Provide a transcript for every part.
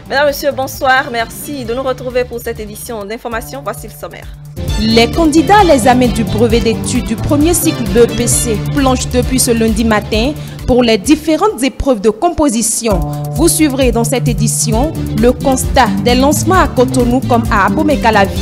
Mesdames, Messieurs, bonsoir. Merci de nous retrouver pour cette édition d'information. Voici le sommaire. Les candidats à l'examen du brevet d'études du premier cycle de BEPC plongent depuis ce lundi matin pour les différentes épreuves de composition. Vous suivrez dans cette édition le constat des lancements à Cotonou comme à Abomey-Calavi.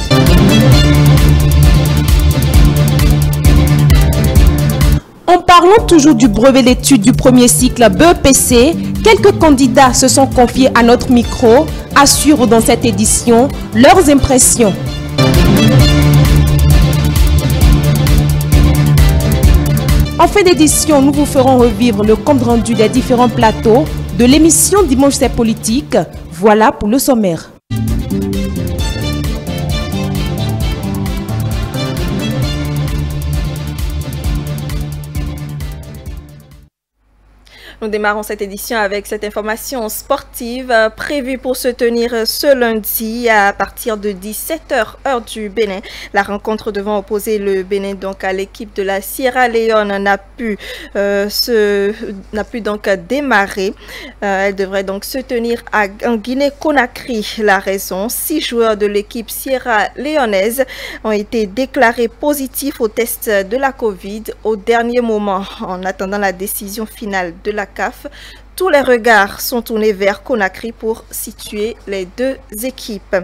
En parlant toujours du brevet d'études du premier cycle BEPC, quelques candidats se sont confiés à notre micro, assurent dans cette édition leurs impressions. En fin d'édition, nous vous ferons revivre le compte rendu des différents plateaux de l'émission Dimanche c'est politique. Voilà pour le sommaire. Nous démarrons cette édition avec cette information sportive prévue pour se tenir ce lundi à partir de 17h heure du Bénin. La rencontre devant opposer le Bénin donc à l'équipe de la Sierra Leone n'a pu donc démarrer. Elle devrait donc se tenir en Guinée-Conakry. La raison, 6 joueurs de l'équipe Sierra Leonaise ont été déclarés positifs au test de la Covid au dernier moment. En attendant la décision finale de la CAF, tous les regards sont tournés vers Conakry pour situer les deux équipes.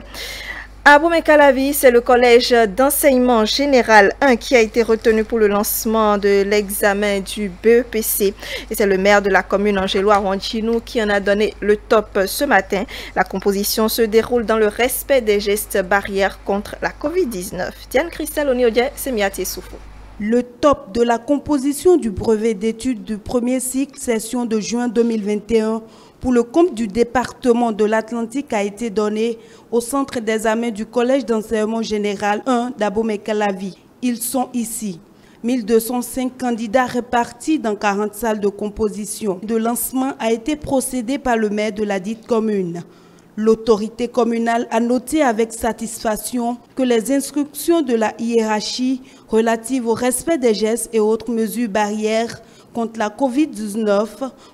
À Abomey-Calavi, c'est le collège d'enseignement général 1 qui a été retenu pour le lancement de l'examen du BEPC. Et c'est le maire de la commune, Angelo Arwantinou, qui en a donné le top ce matin. La composition se déroule dans le respect des gestes barrières contre la Covid-19. Diane Christelle Oniodje, Semiati Soufou. Le top de la composition du brevet d'études du premier cycle session de juin 2021 pour le compte du département de l'Atlantique a été donné au centre d'examen du collège d'enseignement général 1 d'Abomey-Calavi. Ils sont ici. 1205 candidats répartis dans 40 salles de composition. Le lancement a été procédé par le maire de la dite commune. L'autorité communale a noté avec satisfaction que les instructions de la hiérarchie relatives au respect des gestes et autres mesures barrières contre la Covid-19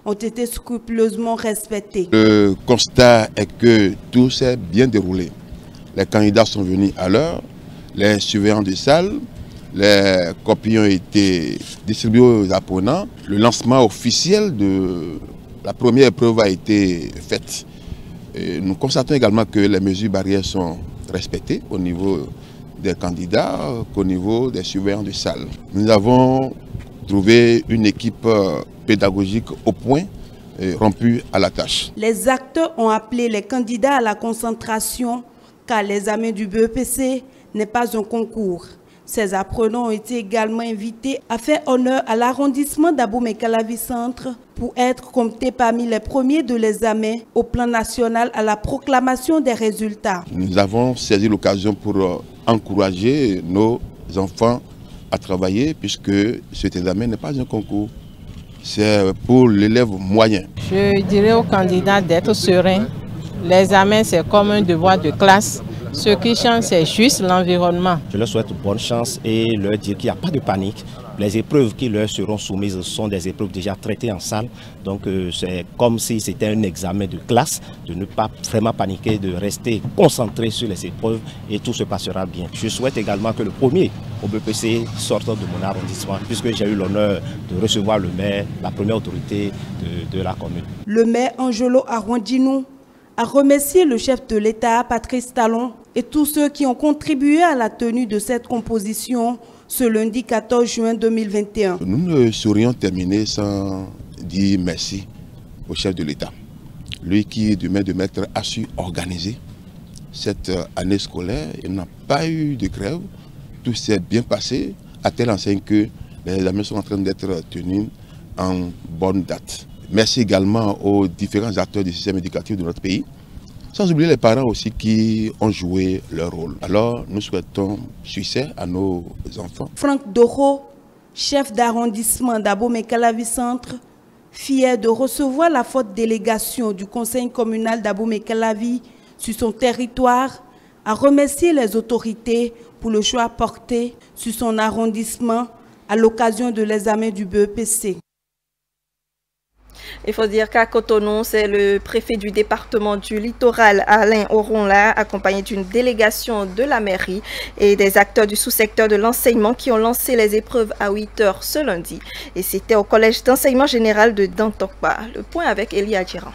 ont été scrupuleusement respectées. Le constat est que tout s'est bien déroulé. Les candidats sont venus à l'heure, les surveillants de salle, les copies ont été distribuées aux apprenants. Le lancement officiel de la première épreuve a été fait. Et nous constatons également que les mesures barrières sont respectées au niveau des candidats, qu'au niveau des surveillants de salle. Nous avons trouvé une équipe pédagogique au point, rompue à la tâche. Les acteurs ont appelé les candidats à la concentration car l'examen du BEPC n'est pas un concours. Ces apprenants ont été également invités à faire honneur à l'arrondissement d'Abomey-Calavi Centre pour être comptés parmi les premiers de l'examen au plan national à la proclamation des résultats. Nous avons saisi l'occasion pour encourager nos enfants à travailler puisque cet examen n'est pas un concours. C'est pour l'élève moyen. Je dirais aux candidats d'être sereins. L'examen, c'est comme un devoir de classe. Ce qui change, c'est juste l'environnement. Je leur souhaite bonne chance et leur dire qu'il n'y a pas de panique. Les épreuves qui leur seront soumises sont des épreuves déjà traitées en salle. Donc c'est comme si c'était un examen de classe, de ne pas vraiment paniquer, de rester concentré sur les épreuves et tout se passera bien. Je souhaite également que le premier au BEPC sorte de mon arrondissement puisque j'ai eu l'honneur de recevoir le maire, la première autorité de la commune. Le maire Angelo Arwantinou a remercié le chef de l'État, Patrice Talon, et tous ceux qui ont contribué à la tenue de cette composition ce lundi 14 juin 2021. Nous ne saurions terminer sans dire merci au chef de l'État. Lui qui, de main de maître, a su organiser cette année scolaire. Il n'a pas eu de grève. Tout s'est bien passé, à telle enseigne que les examens sont en train d'être tenus en bonne date. Merci également aux différents acteurs du système éducatif de notre pays, sans oublier les parents aussi qui ont joué leur rôle. Alors, nous souhaitons succès à nos enfants. Franck Doro, chef d'arrondissement d'Abomey-Calavi Centre, fier de recevoir la forte délégation du conseil communal d'Abomey-Calavi sur son territoire, a remercié les autorités pour le choix porté sur son arrondissement à l'occasion de l'examen du BEPC. Il faut dire qu'à Cotonou, c'est le préfet du département du littoral, Alain Oronla, accompagné d'une délégation de la mairie et des acteurs du sous-secteur de l'enseignement qui ont lancé les épreuves à 8 h ce lundi. Et c'était au collège d'enseignement général de Dantokpa. Le point avec Elie Adjiran.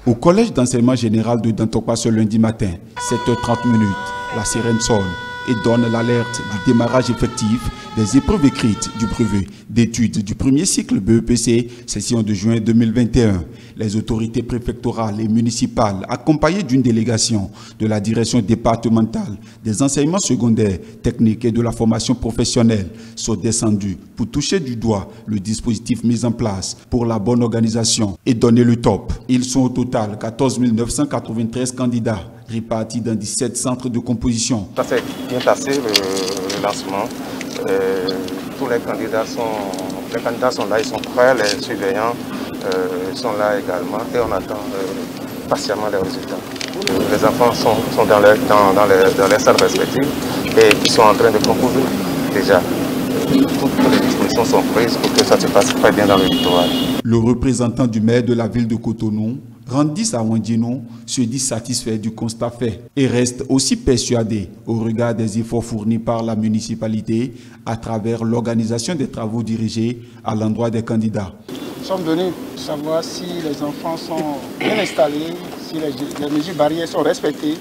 Au collège d'enseignement général de Dantokpa ce lundi matin, 7h30, la sirène sonne et donne l'alerte du démarrage effectif des épreuves écrites du brevet d'études du premier cycle BEPC, session de juin 2021. Les autorités préfectorales et municipales, accompagnées d'une délégation de la direction départementale des enseignements secondaires, techniques et de la formation professionnelle, sont descendues pour toucher du doigt le dispositif mis en place pour la bonne organisation et donner le top. Ils sont au total 14 993 candidats répartis dans 17 centres de composition. Ça s'est bien passé, le lancement. Tous les candidats sont là, ils sont prêts, les surveillants sont là également et on attend patiemment les résultats. Les enfants sont dans les salles respectives et ils sont en train de composer déjà. Toutes les dispositions sont prises pour que ça se passe très bien dans le littoral. Le représentant du maire de la ville de Cotonou, Randy Sawandino, se dit satisfait du constat fait et reste aussi persuadé au regard des efforts fournis par la municipalité à travers l'organisation des travaux dirigés à l'endroit des candidats. Nous sommes venus savoir si les enfants sont bien installés, si les mesures barrières sont respectées.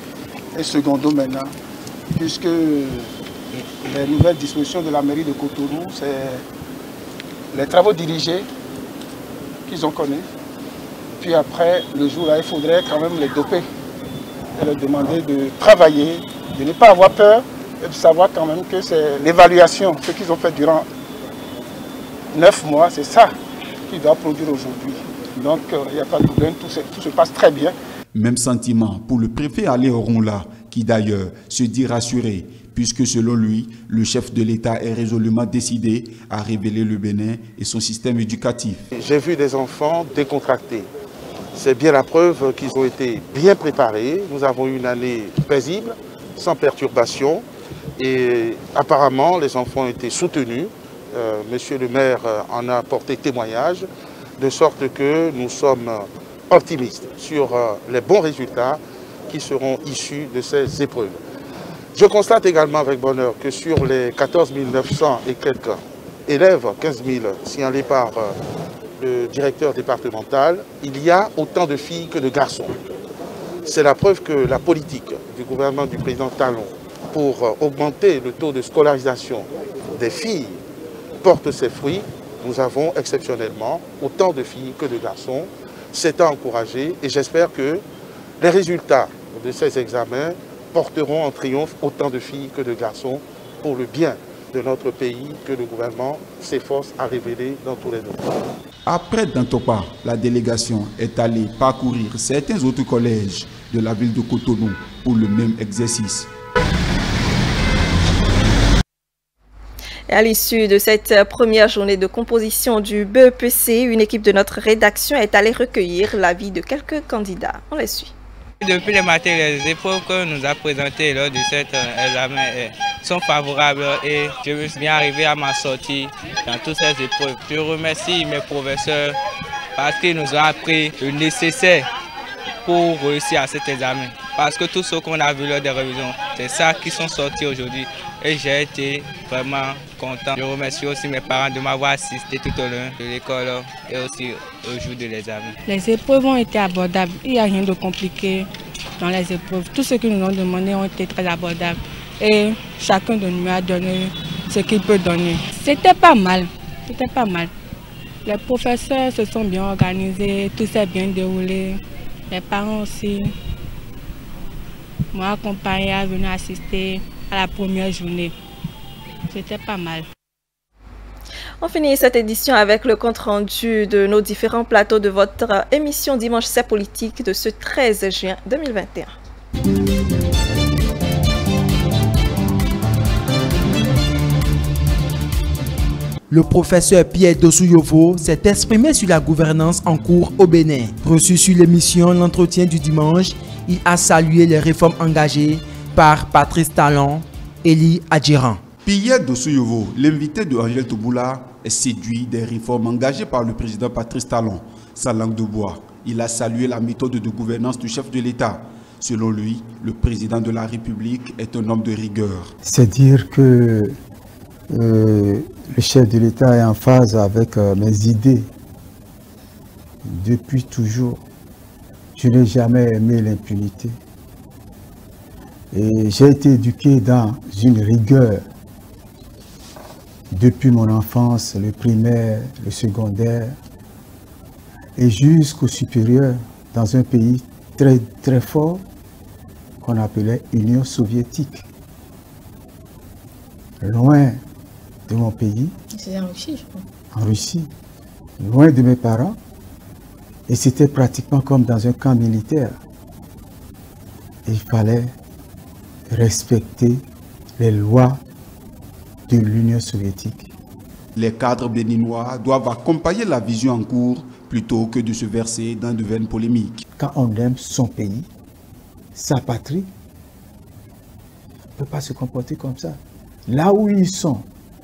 Et secondo maintenant, puisque les nouvelles dispositions de la mairie de Cotonou, c'est les travaux dirigés qu'ils ont connus. Puis après, le jour-là, il faudrait quand même les doper et leur demander de travailler, de ne pas avoir peur et de savoir quand même que c'est l'évaluation, ce qu'ils ont fait durant 9 mois, c'est ça qu'ils doivent produire aujourd'hui. Donc, il n'y a pas de problème, tout se passe très bien. Même sentiment pour le préfet Alain Oronla, qui d'ailleurs se dit rassuré, puisque selon lui, le chef de l'État est résolument décidé à révéler le Bénin et son système éducatif. J'ai vu des enfants décontractés. C'est bien la preuve qu'ils ont été bien préparés. Nous avons eu une année paisible, sans perturbation. Et apparemment, les enfants ont été soutenus. Monsieur le maire en a porté témoignage, de sorte que nous sommes optimistes sur les bons résultats qui seront issus de ces épreuves. Je constate également avec bonheur que sur les 14 900 et quelques élèves, 15 000 signalés par le directeur départemental, il y a autant de filles que de garçons. C'est la preuve que la politique du gouvernement du président Talon pour augmenter le taux de scolarisation des filles porte ses fruits. Nous avons exceptionnellement autant de filles que de garçons. C'est à encourager et j'espère que les résultats de ces examens porteront en triomphe autant de filles que de garçons pour le bien de notre pays que le gouvernement s'efforce à révéler dans tous les domaines. Après Dantokpa, la délégation est allée parcourir certains autres collèges de la ville de Cotonou pour le même exercice. Et à l'issue de cette première journée de composition du BEPC, une équipe de notre rédaction est allée recueillir l'avis de quelques candidats. On les suit. Depuis le matin, les épreuves que nous avons présentées lors de cet examen sont favorables et je me suis bien arrivé à ma sortie dans toutes ces épreuves. Je remercie mes professeurs parce qu'ils nous ont appris le nécessaire pour réussir à cet examen. Parce que tout ce qu'on a vu lors des révisions, c'est ça qui sont sortis aujourd'hui et j'ai été vraiment content. Je remercie aussi mes parents de m'avoir assisté tout au long de l'école et aussi au jour de l'examen. Les épreuves ont été abordables, il n'y a rien de compliqué dans les épreuves. Tout ce qu'ils nous ont demandé ont été très abordables et chacun de nous a donné ce qu'il peut donner. C'était pas mal, c'était pas mal. Les professeurs se sont bien organisés, tout s'est bien déroulé. Les parents aussi m'ont accompagné à venir assister à la première journée. C'était pas mal. On finit cette édition avec le compte-rendu de nos différents plateaux de votre émission Dimanche C'est Politique de ce 13 juin 2021. Le professeur Pierre Dosouyovo s'est exprimé sur la gouvernance en cours au Bénin. Reçu sur l'émission L'entretien du dimanche, il a salué les réformes engagées par Patrice Talon, Eli Adjiran. Pierre Dossouyovo, l'invité de Angèle Touboula, est séduit des réformes engagées par le président Patrice Talon. Sa langue de bois. Il a salué la méthode de gouvernance du chef de l'État. Selon lui, le président de la République est un homme de rigueur. C'est dire que le chef de l'État est en phase avec mes idées. Depuis toujours, je n'ai jamais aimé l'impunité. Et j'ai été éduqué dans une rigueur depuis mon enfance, le primaire, le secondaire, et jusqu'au supérieur, dans un pays très, très fort qu'on appelait Union soviétique. Loin de mon pays. C'est en Russie, je crois. En Russie. Loin de mes parents. Et c'était pratiquement comme dans un camp militaire. Il fallait respecter les lois de l'Union soviétique. Les cadres béninois doivent accompagner la vision en cours plutôt que de se verser dans de vaines polémiques. Quand on aime son pays, sa patrie, on ne peut pas se comporter comme ça. Là où ils sont,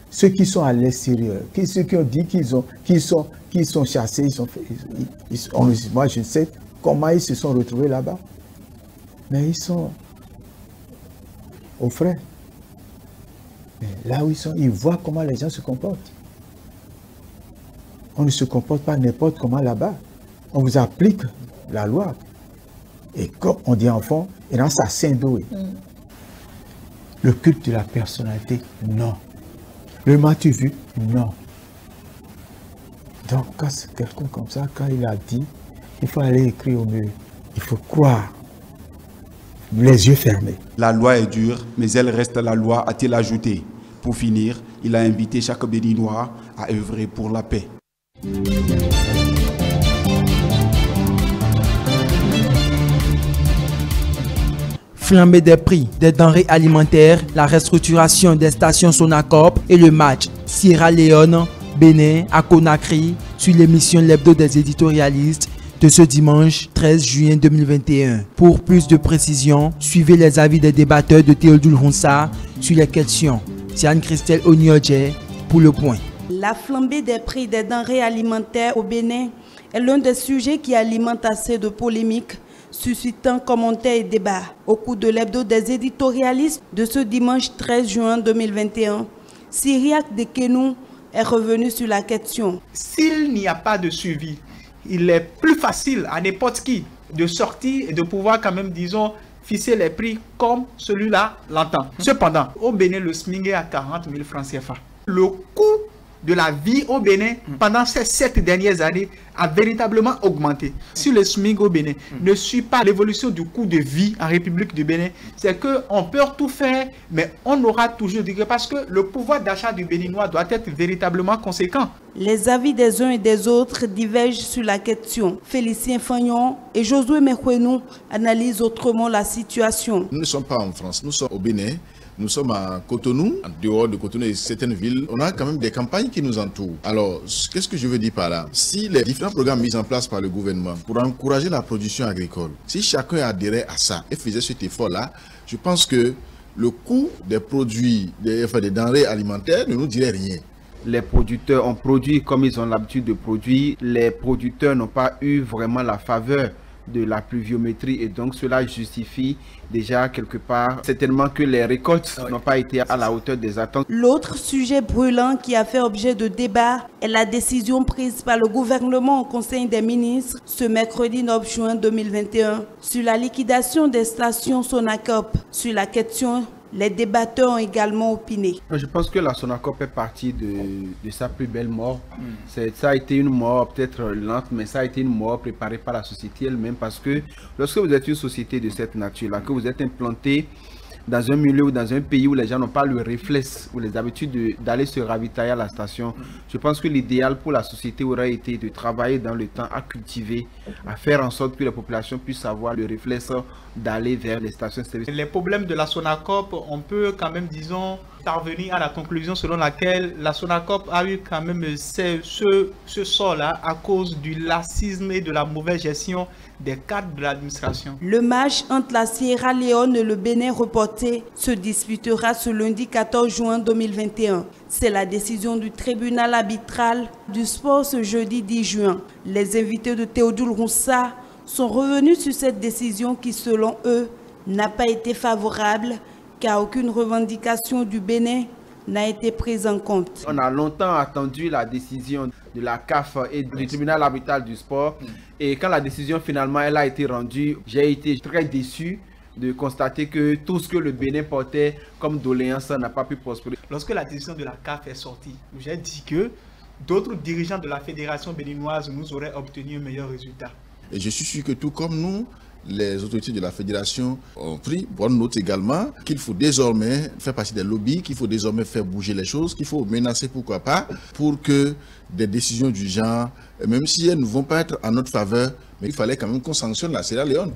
ceux qui sont à l'extérieur, ceux qui ont dit qu'ils sont chassés, moi je ne sais comment ils se sont retrouvés là-bas. Mais ils sont au frais. Mais là où ils sont, ils voient comment les gens se comportent. On ne se comporte pas n'importe comment là-bas. On vous applique la loi. Et comme on dit en fond, il y a ça Saint-Doué. Le culte de la personnalité, non. Le m'as-tu vu? Non. Donc, quand c'est quelqu'un comme ça, quand il a dit, il faut aller écrire au mur. Il faut croire. Les yeux fermés. La loi est dure, mais elle reste la loi, a-t-il ajouté. Pour finir, il a invité chaque Béninois à œuvrer pour la paix. Flambée des prix des denrées alimentaires, la restructuration des stations Sonacop et le match Sierra Leone, Bénin à Conakry sur l'émission L'Hebdo des éditorialistes de ce dimanche 13 juin 2021. Pour plus de précisions, suivez les avis des débatteurs de Théodule Ronsa sur les questions. C'est Anne-Christelle Oniodje pour Le Point. La flambée des prix des denrées alimentaires au Bénin est l'un des sujets qui alimente assez de polémiques, suscitant commentaires et débats. Au cours de l'hebdo des éditorialistes de ce dimanche 13 juin 2021, Cyriaque de Kenou est revenu sur la question. S'il n'y a pas de suivi, il est plus facile à n'importe qui de sortir et de pouvoir quand même, disons, fixer les prix comme celui-là l'entend. Cependant, au Bénin, le SMIC est à 40 000 francs CFA. Le coût de la vie au Bénin pendant ces 7 dernières années a véritablement augmenté. Si le SMIC au Bénin ne suit pas l'évolution du coût de vie en République du Bénin, c'est qu'on peut tout faire, mais on aura toujours des regrets parce que le pouvoir d'achat du Béninois doit être véritablement conséquent. Les avis des uns et des autres divergent sur la question. Félicien Fagnon et Josué Mekwenou analysent autrement la situation. Nous ne sommes pas en France, nous sommes au Bénin. Nous sommes à Cotonou, en dehors de Cotonou et certaines villes, on a quand même des campagnes qui nous entourent. Alors, qu'est-ce que je veux dire par là? Si les différents programmes mis en place par le gouvernement pour encourager la production agricole, si chacun adhérait à ça et faisait cet effort-là, je pense que le coût des produits, des denrées alimentaires ne nous dirait rien. Les producteurs ont produit comme ils ont l'habitude de produire. Les producteurs n'ont pas eu vraiment la faveur de la pluviométrie et donc cela justifie déjà quelque part certainement que les récoltes n'ont pas été à la hauteur des attentes. L'autre sujet brûlant qui a fait objet de débat est la décision prise par le gouvernement au Conseil des ministres ce mercredi 9 juin 2021 sur la liquidation des stations Sonacop. Sur la question, les débatteurs ont également opiné. Je pense que la Sonacop est partie de sa plus belle mort. Ça a été une mort peut-être lente, mais ça a été une mort préparée par la société elle-même parce que lorsque vous êtes une société de cette nature-là, que vous êtes implanté dans un milieu ou dans un pays où les gens n'ont pas le réflexe ou les habitudes d'aller se ravitailler à la station, je pense que l'idéal pour la société aurait été de travailler dans le temps à cultiver, à faire en sorte que la population puisse avoir le réflexe d'aller vers les stations-service. Les problèmes de la Sonacop, on peut quand même, disons, parvenir à la conclusion selon laquelle la SONACOP a eu quand même ce sort-là à cause du laxisme et de la mauvaise gestion des cadres de l'administration. Le match entre la Sierra Leone et le Bénin reporté se disputera ce lundi 14 juin 2021. C'est la décision du tribunal arbitral du sport ce jeudi 10 juin. Les invités de Théodule Roussa sont revenus sur cette décision qui, selon eux, n'a pas été favorable car aucune revendication du Bénin n'a été prise en compte. On a longtemps attendu la décision de la CAF et du tribunal arbitral du sport. Et quand la décision finalement elle a été rendue, j'ai été très déçu de constater que tout ce que le Bénin portait comme doléance n'a pas pu prospérer. Lorsque la décision de la CAF est sortie, j'ai dit que d'autres dirigeants de la fédération béninoise nous auraient obtenu un meilleur résultat. Et je suis sûr que tout comme nous, les autorités de la fédération ont pris bonne note également qu'il faut désormais faire partie des lobbies, qu'il faut désormais faire bouger les choses, qu'il faut menacer pourquoi pas pour que des décisions du genre, même si elles ne vont pas être en notre faveur, mais il fallait quand même qu'on sanctionne la Sierra Leone.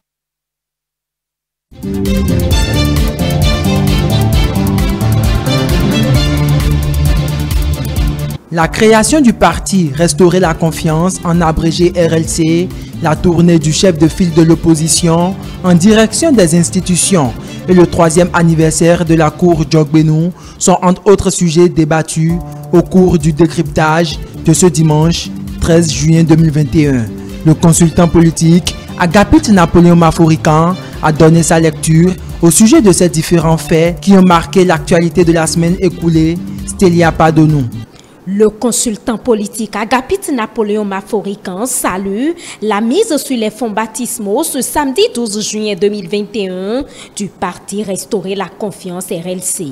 La création du parti Restaurer la confiance, en abrégé RLC, la tournée du chef de file de l'opposition en direction des institutions et le 3e anniversaire de la cour Djogbenou sont entre autres sujets débattus au cours du décryptage de ce dimanche 13 juin 2021. Le consultant politique Agapit Napoléon Maforican a donné sa lecture au sujet de ces différents faits qui ont marqué l'actualité de la semaine écoulée. Stélia Padonou. Le consultant politique Agapit Napoléon Maforican salue la mise sur les fonds baptismaux ce samedi 12 juin 2021 du parti Restaurer la confiance RLC.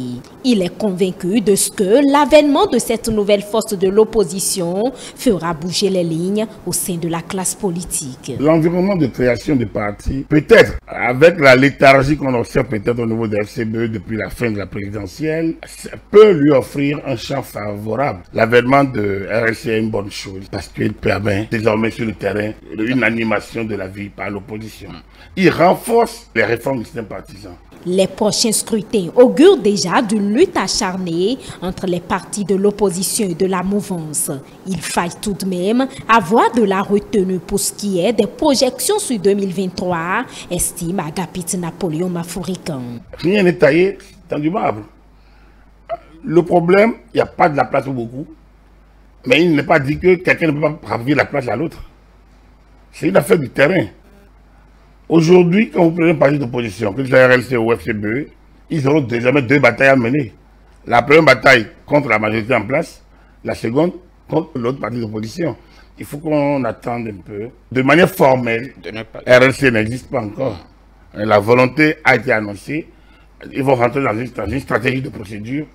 Il est convaincu de ce que l'avènement de cette nouvelle force de l'opposition fera bouger les lignes au sein de la classe politique. L'environnement de création du parti, peut-être avec la léthargie qu'on observe peut-être au niveau de FCBE depuis la fin de la présidentielle, peut lui offrir un champ favorable. L'avènement de RLC est une bonne chose parce qu'il permet désormais sur le terrain une animation de la vie par l'opposition. Il renforce les réformes du système partisan. Les prochains scrutins augurent déjà d'une lutte acharnée entre les partis de l'opposition et de la mouvance. Il faille tout de même avoir de la retenue pour ce qui est des projections sur 2023, estime Agapit Napoléon Maforican. Rien n'est taillé dans du marbre. Le problème, il n'y a pas de la place pour beaucoup, mais il n'est pas dit que quelqu'un ne peut pas ravir la place à l'autre. C'est une affaire du terrain. Aujourd'hui, quand vous prenez un parti d'opposition, que ce soit RLC ou FCBE, ils auront désormais 2 batailles à mener. La première bataille contre la majorité en place, la seconde contre l'autre parti d'opposition. Il faut qu'on attende un peu. De manière formelle, RLC n'existe pas encore. La volonté a été annoncée. Ils vont rentrer dans une stratégie de procédure.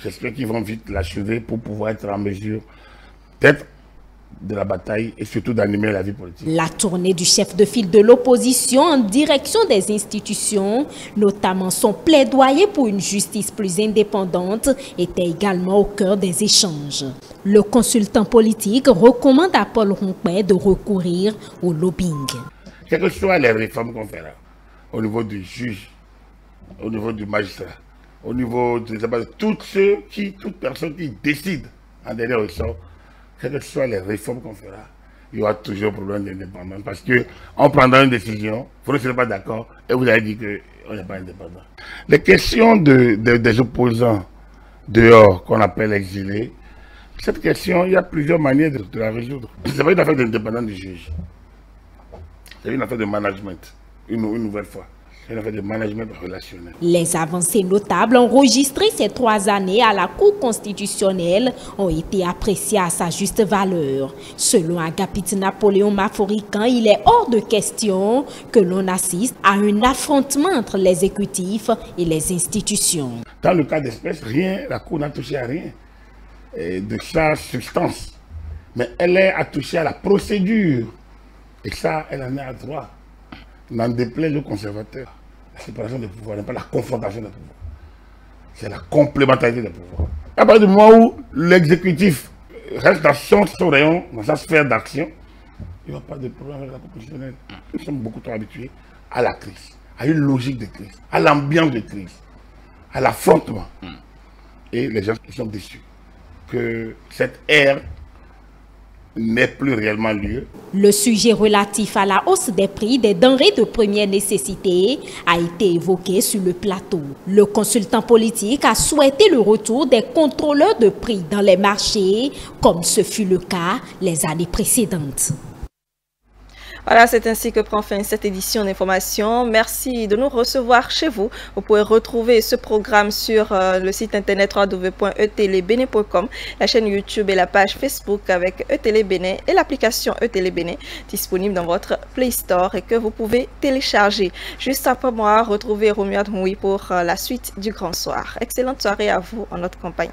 J'espère qu'ils vont vite l'achever pour pouvoir être en mesure d'être de la bataille et surtout d'animer la vie politique. La tournée du chef de file de l'opposition en direction des institutions, notamment son plaidoyer pour une justice plus indépendante, était également au cœur des échanges. Le consultant politique recommande à Paul Ronquin de recourir au lobbying. Quelles que soient les réformes qu'on fera au niveau du juge, au niveau du magistrat, au niveau de toute personne qui décide en dernier ressort, quelles que soient les réformes qu'on fera, il y aura toujours problème d'indépendance. Parce qu'on prendra une décision, vous ne serez pas d'accord, et vous avez dit qu'on n'est pas indépendant. Les questions des opposants dehors, qu'on appelle exilés, cette question, il y a plusieurs manières de la résoudre. Ce n'est pas une affaire d'indépendance du juge. C'est une affaire de management, une nouvelle fois. C'est une affaire de management relationnel. Les avancées notables enregistrées ces 3 années à la Cour constitutionnelle ont été appréciées à sa juste valeur. Selon Agapit Napoléon Maforican, il est hors de question que l'on assiste à un affrontement entre l'exécutif et les institutions. Dans le cas d'espèce, la Cour n'a touché à rien de sa substance. Mais elle a touché à la procédure. Et ça, elle en est à droit. N'en déplaise aux conservateurs. La séparation des pouvoirs n'est pas la confrontation des pouvoirs. C'est la complémentarité des pouvoirs. À partir du moment où l'exécutif reste dans son rayon, dans sa sphère d'action, il n'y aura pas de problème avec la proportionnelle. Nous sommes beaucoup trop habitués à la crise, à une logique de crise, à l'ambiance de crise, à l'affrontement. et les gens sont déçus que cette ère n'ait plus réellement lieu. Le sujet relatif à la hausse des prix des denrées de première nécessité a été évoqué sur le plateau. Le consultant politique a souhaité le retour des contrôleurs de prix dans les marchés, comme ce fut le cas les années précédentes. Voilà, c'est ainsi que prend fin cette édition d'information. Merci de nous recevoir chez vous. Vous pouvez retrouver ce programme sur le site internet www.etelebene.com, la chaîne YouTube et la page Facebook avec ETélé-Bénin et l'application ETélé-Bénin disponible dans votre Play Store et que vous pouvez télécharger. Juste après moi, retrouvez Romuald Moui pour la suite du Grand Soir. Excellente soirée à vous en notre compagnie.